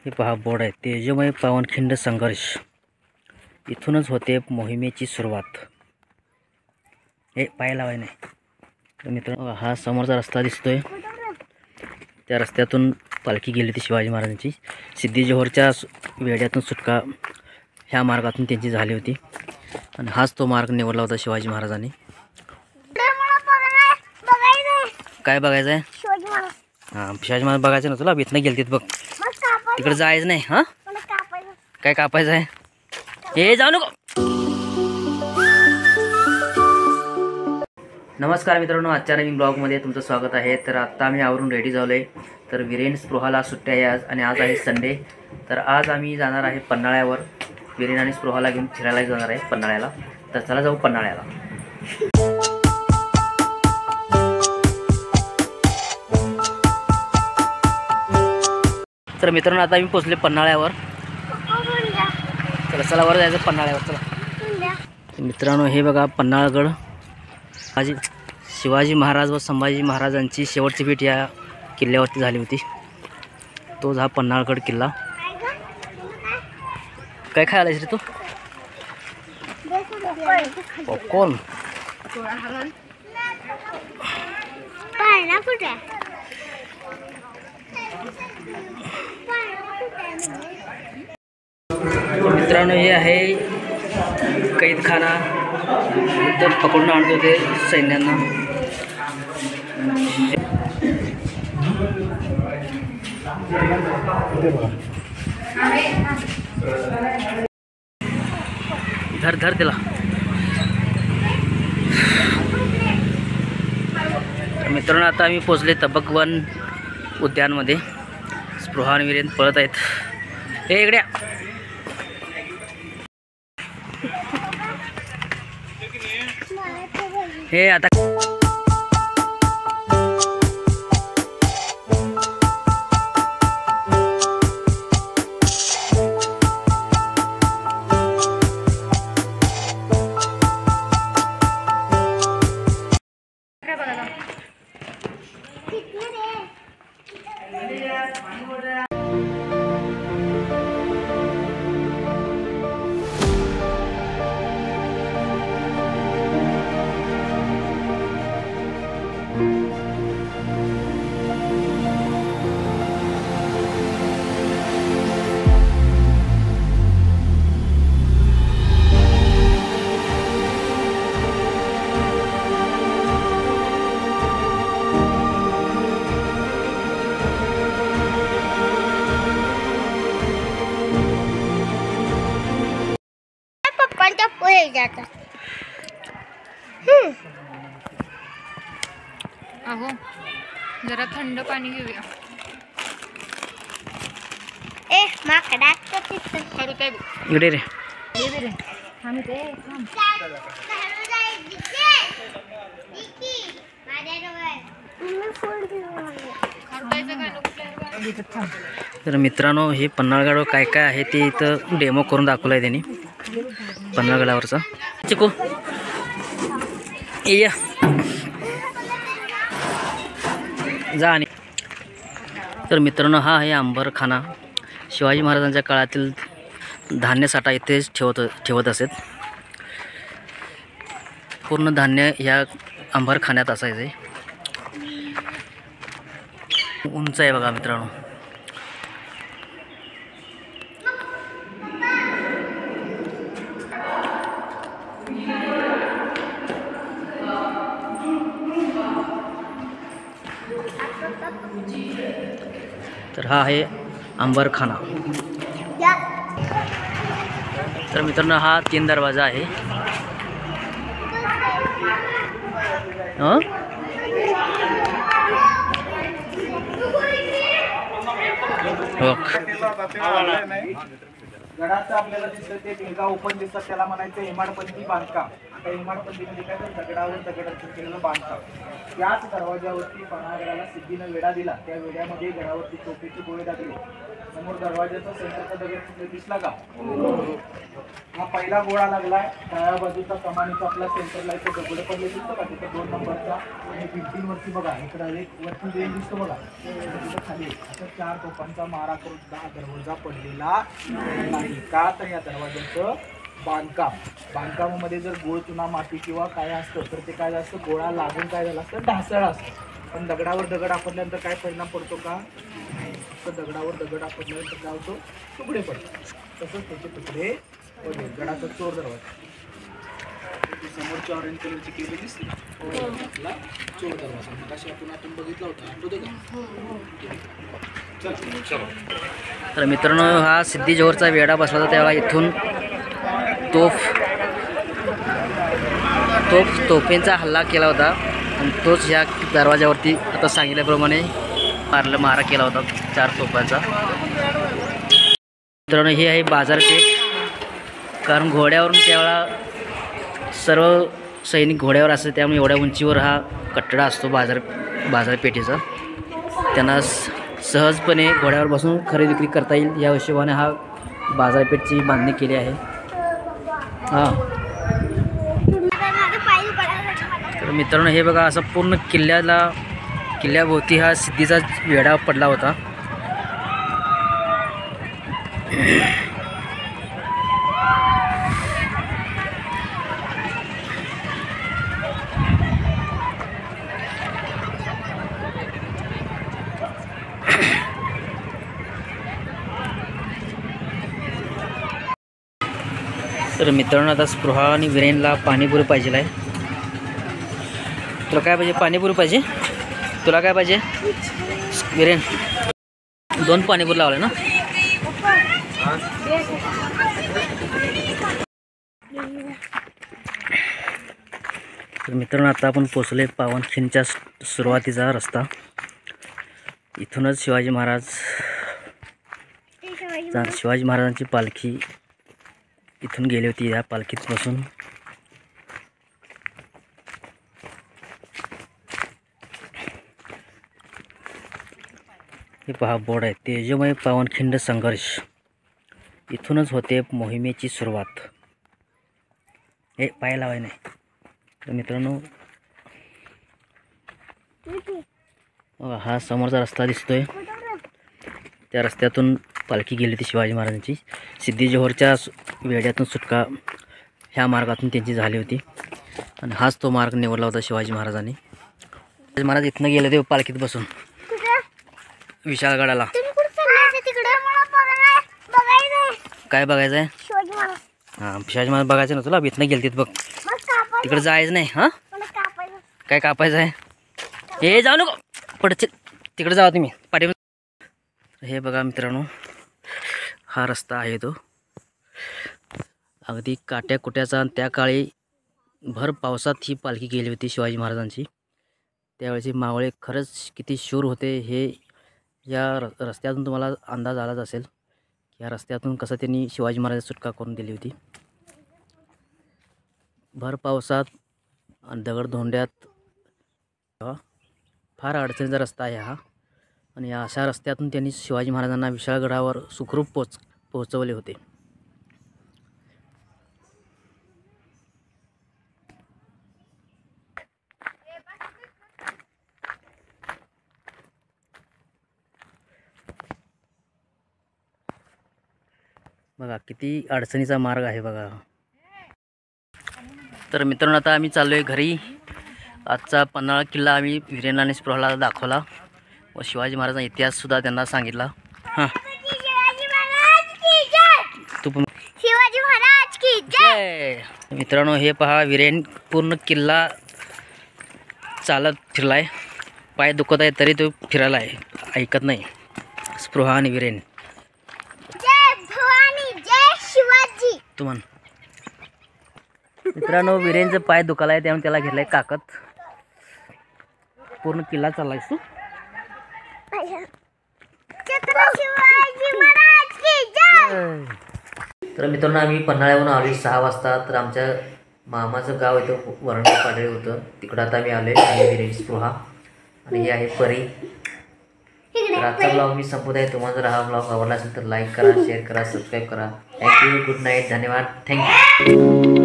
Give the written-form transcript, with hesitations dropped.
हे पहा बोर्ड आहे, तेजोमय पावनखिंड संघर्ष. इथूनच होते मोहिमेची सुरुवात. हे पाय लावाय नाही. तर मित्रांनो, हा समोरचा रस्ता दिसतोय, त्या रस्त्यातून पालखी गेली होती शिवाजी महाराजांची. सिद्धी जोहरच्या वेड्यातून सुटका ह्या मार्गातून त्यांची झाली होती आणि हाच तो मार्ग निवडला होता शिवाजी महाराजांनी. काय बघायचं आहे? हां, शिवाजी महाराज बघायचं ना तुला. इथनं गेलतीत बघ, तिकडे जायचं नाही. हां, काय कापायचं आहे? हे जाऊ नको. नमस्कार मित्रांनो, आजच्या नवीन ब्लॉगमध्ये तुमचं स्वागत आहे. तर आत्ता आम्ही आवरून रेडी झालो आहे. तर वीरेन स्पृहाला सुट्ट्या आहे आज आणि आज आहे संडे. तर आज आम्ही जाणार आहे पन्हाळ्यावर. वीरेन आणि स्पृहाला घेऊन फिरायला जाणार आहे पन्हाळ्याला. तर चला जाऊ पन्हाळ्याला. तर मित्रांनो, आता आम्ही पोचले पन्हाळ्यावर. चला वर जायचं पन्हाळ्यावर. चला मित्रांनो, हे बघा पन्हाळगड. शिवाजी महाराज व संभाजी महाराजांची शेवटची भेट या किल्ल्यावरती झाली होती. तोच हा पन्हाळगड किल्ला. काय खायला रे तू? पॉपकॉर्न. मित्रांनो, हे आहे कैदखाना. इथं पकडून आणत होते सैन्यांना. धर धर दिला. मित्रांनो, आता आम्ही पोचले तबकवन उद्यानमध्ये. स्पृहा आणि वीरेन पळत आहेत. हे इकडे हे आता अहो जरा थंड पाणी घेऊया. इकडे रे. तर मित्रांनो, हे पन्हाळगडावर काय काय आहे ते इथं डेमो करून दाखवलं आहे त्यांनी. पन्हाळगडावरचा चिकू या जा. आणि तर मित्रांनो, हा आहे अंबरखाना. शिवाजी महाराजांच्या काळातील धान्य साठा इथेच ठेवत असत. पूर्ण धान्य ह्या अंबरखान्यात असायचे. उंच आहे बघा मित्रांनो. तर हा आहे अंबरखाना. तर मित्रांनो, हा 3 दरवाजा आहे. गडाचं आपल्याला दिसतं ते भिंगा ओपन दिसतात, त्याला म्हणायचं हेमाडपंथी बांधकाम. त्या इमारतमध्ये काय तर दगडावर दगड केलेलं बांधकाम. त्याच दरवाजावरती पन्हाळगडाला सिद्धीनं वेढा दिला. त्या वेढ्यामध्ये गडावरती टोपीचे गोळे टाकले. समोर दरवाजाचा सेंटरचा दगड दिसला का? हा पहिला गोळा लागलाय. डाव्या बाजूचा कमानीचा आपला सेंटरला इथे दगड पडले दिसतो का? तिथं 2 नंबरचा आणि भिंतीवरती बघा इकडं एक वरती रेल दिसतो बघा, तिथं खाली असं 4 तोफांचा मारा करून हा दरवाजा पडलेला नाही का? तर या दरवाजाचं बांधकामामध्ये जर गोळ चुना माती किंवा काय असतं तर ते काय असतं, गोळा लागून काय झालं असतं, ढासळ असतं. पण दगडावर दगड आपल्यानंतर काय परिणाम पडतो का? तर दगडावर दगड आपल्यानंतर काय होतो, तुकडे पडतात. तसंच त्याचे तुकडे पडले. गडाचा चोर दरवाजा समोरची ऑरेंज कलरची केबल दिसते आपला चोर दरवाजा कशी आपण बघितला होता, आठवतो का? तर मित्रांनो, हा सिद्धी जोहरचा वेढा बसला होता तेव्हा इथून तोफेंचा हल्ला केला होता आणि तोच ह्या दरवाजावरती आता सांगितल्याप्रमाणे मारा केला होता 4 तोफांचा. मित्रांनो, ही आहे बाजारपेठ. कारण घोड्यावरून त्यावेळा सर्व सैनिक घोड्यावर असते, त्यामुळे एवढ्या उंचीवर हा कट्टा असतो बाजारपेठेचा. त्यांना सहजपणे घोड्यावर बसून खरेदी विक्री करता येईल या हिशोबाने हा बाजारपेठची बांधणी केली आहे. हां, तर मित्रांनो, हे बघा असं पूर्ण किल्ल्याभोवती हा सिद्धीचा वेढा पडला होता. तर मित्रांनो, आता स्पृहा आणि विरेनला पाणीपुरी पाहिजे आहे. तुला काय पाहिजे? पाणीपुरी पाहिजे? तुला काय पाहिजे विरेन? 2 पाणीपुरी लावले ना? तर मित्रांनो, आता आपण पोचले पावनखिंडच्या सुरुवातीचा रस्ता. इथूनच शिवाजी महाराजांची पालखी इथून गेली होती. या पालखीत बसून हे पहा बोर्ड आहे, तेजोमय पावनखिंड संघर्ष. इथूनच होते मोहिमेची सुरुवात. हे पाय लावाय नाही. तर मित्रांनो, हा समोरचा रस्ता दिसतोय, त्या रस्त्यातून पालखी गेली होती शिवाजी महाराजांची. सिद्धी जोहरच्या वेढ्यातून सुटका ह्या मार्गातून त्यांची झाली होती आणि हाच तो मार्ग निवडला होता शिवाजी महाराजांनी. शिवाजी महाराज इथनं गेले ते पालखीत बसून विशाळगडाला. काय बघायचं आहे? हां, शिवाजी महाराज बघायचं ना तुला? इथनं गेलतीत बघ. तिकडे जायचं नाही. हां, काय कापायचं आहे? हे जाऊ नको, पडचे तिकडे जावा तुम्ही पाठी. हे बघा मित्रांनो, हा रस्ता आहे तो अगदी काट्या कुट्याचा. त्या काळी भर पावसात ही पालखी गेली होती शिवाजी महाराजांची. त्यावेळेचे मावळे खरंच किती शूर होते हे या रस्त्यातून तुम्हाला अंदाज आलाच असेल. या रस्त्यातून कसं त्यांनी शिवाजी महाराजांची सुटका करून दिली होती. भर पावसात दगडधोंड्यात फार अडचणीचा रस्ता आहे हा. आणि या अशा रस्त्यातून त्यांनी शिवाजी महाराजांना विशाळगडावर सुखरूप पोहोचवले होते. बघा किती अडचणीचा मार्ग आहे बघा. तर मित्रांनो, आता आम्ही चाललो आहे घरी. आजचा पन्हाळा किल्ला आम्ही विरेन आणि स्पृहाला दाखवला व शिवाजी महाराजांचा इतिहाससुद्धा त्यांना सांगितला. हां, तू पण शिवाजी महाराज की जय. मित्रांनो, हे पहा, विरेन पूर्ण किल्ला चालत फिरलाय. पाय दुखत आहे तरी तो फिरायला आहे, ऐकत नाही. स्पृहा आणि विरेन, जय भवानी जय शिवाजी. तू म्हण. मित्रांनो, विरेनचं पाय दुखायला आहे त्यामुळे त्याला घेतलाय काकत. पूर्ण किल्ला चाललायस तू? छत्रपती शिवाजी महाराज की जय. तर मित्रांनो, आम्ही पन्हाळ्यावरून आलो 6 वाजता. तर आमच्या मामाचं गाव इथं वरंगळ पाडळी होतं, तिकडं आता मी आलो आहे विरेज स्पृहा. आणि ही आहे परी. तर आजचा ब्लॉग मी संपवत आहे. तुम्हाला जर हा ब्लॉग आवडला असेल तर लाईक करा, शेअर करा, सबस्क्राईब करा. थँक्यू. Good night. धन्यवाद. थँक्यू.